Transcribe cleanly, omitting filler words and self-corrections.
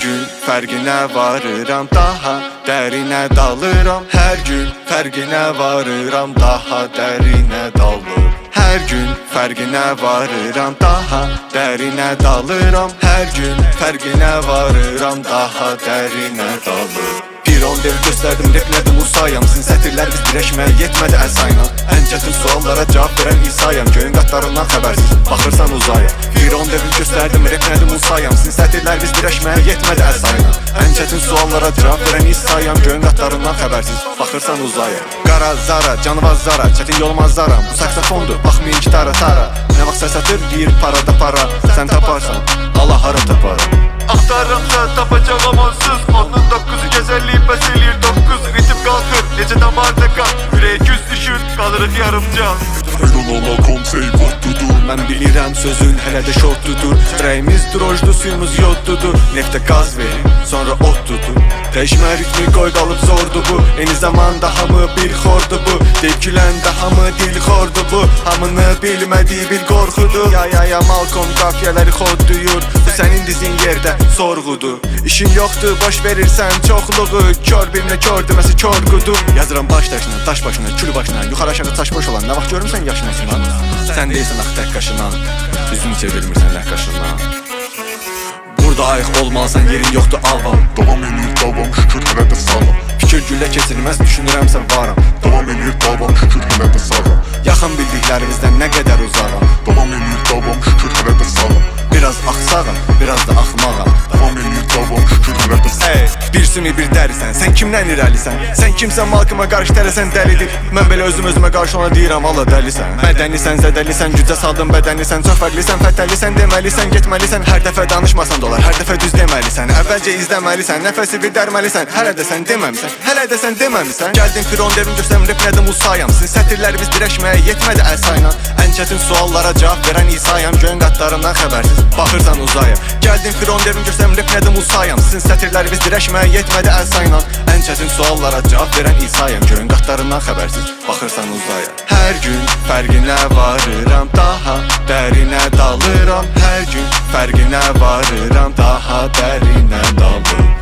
gün fərqinə varıram, daha dərinə dalıram. Hər gün fərqinə varıram, daha dərinə dalır. Hər gün fərqinə varıram, daha dərinə dalıram. Hər gün fərqinə varıram, daha dərinə dalır. Bir 10 dev göstərdim, rep nədir Musayam. Sizin sətirlər biz dirəşməyə yetmədi əl sayla. Ən çətin suallara cavab verən İsayam. Göyün qatlarından xəbərsiz, baxırsan uzaya. Bir 10 dev göstərdim, rep nədir Musayam. Sizin sətirlər biz dirəşməyə yetmədi əl sayla. Ən çətin suallara cavab verən İsayam. Göyün qatlarından xəbərsiz, baxırsan uzaya. Qara zara, canıvaz zara, çətin yolmaz zaram. Bu saksafondur, baxmayın gitara tara. Nə vaxt səs atır, deyir parada para. Sən taparsan, Allah hara taparam. Axtarıramsa tapacaq amansız. Onun 9'u gəzərliyib bəs eləyir 9. Ritim qalxır, necə damarda qan. Ürəyə güz düşür, qalırıq yarımcan. Ayrılala konsey vatdudur. Mən bilirəm sözün hələ də şortdudur. Rəyimiz drojdu, suyumuz yoddudur. Neftə qaz verin, sonra ot tutur. Dəyişmə ritmi qoy qalıb zordu bu. Eyni zamanda hamı bir xordu bu. Deyib güləndə hamı dil xordu bu. Hamını bilmədiyi bir qorxudur. Ya Malcolm qafiyələri xod duyur. Bu sənin dizin yerdə sorğudur. İşin yoxdur, boş verirsən çoxluğu. Kör birinə kör deməsi körqudur. Yazıram baş daşına, daş başına, kül başına. Yuxarı aşağı saç boş olan, nə vaxt görmüsən yaşına sinan. Sən deyilsən axı tək qaşınan, üzünü çevirmirsən lək qaşından. Burada ayıq olmalısan, yerin yoxdur alvam. Davam eləyir davam, şükür hələ də sağlam. Fikir güllə keçirilməz, düşünürəmsə varam. Davam eləyir davam, şükür hələ də sağlam. Yaxın bildiklərimizdən nə qədər uzağam. Davam eləyir davam, şükür hələ də sağlam. Biraz axsağam, biraz da axmağam. Davam eləyir davam, şükür hələ də sağlam. Bir sümü bir dərisən, sən kimdən irəlisən? Sən kimsən Malkıma qarşı tələsən dəlidir. Mən belə özümə qarşı ona deyirəm Allah dəlisən. Mədənisən, zədəlisən, gücə saldın bədənisən. Çox fərqlisən, fətəlisən, deməlisən, getməlisən. Hər dəfə danışmasan dolar, hər dəfə düz deməlisən. Əvvəlcə izləməlisən, nəfəsi bir dərməlisən. Hələ də sən deməmisən, hələ də sən deməmisən. Gəldin firon devrim göstərim, rep nədir Musayam. Sizin sətirlərimiz dirəşməyə yetmədi əl sayla. Ən çətin suallara cavab verən İsayam. Göyün qatlarından xəbərsiz, baxırsan uzaya. Gəldin firon devrim göstərim, rep nədir Musayam. Sizin sətirlərimiz dirəşməyə yetmədi əl sayla. Ən çətin suallara cavab verən İsayam. Göyün qatlarından xəbərsiz, baxırsan uzaya. Hər gün fərqinə varıram, daha dərinə dalıram. Hər gün fərqinə varıram, daha dərinə dalıram.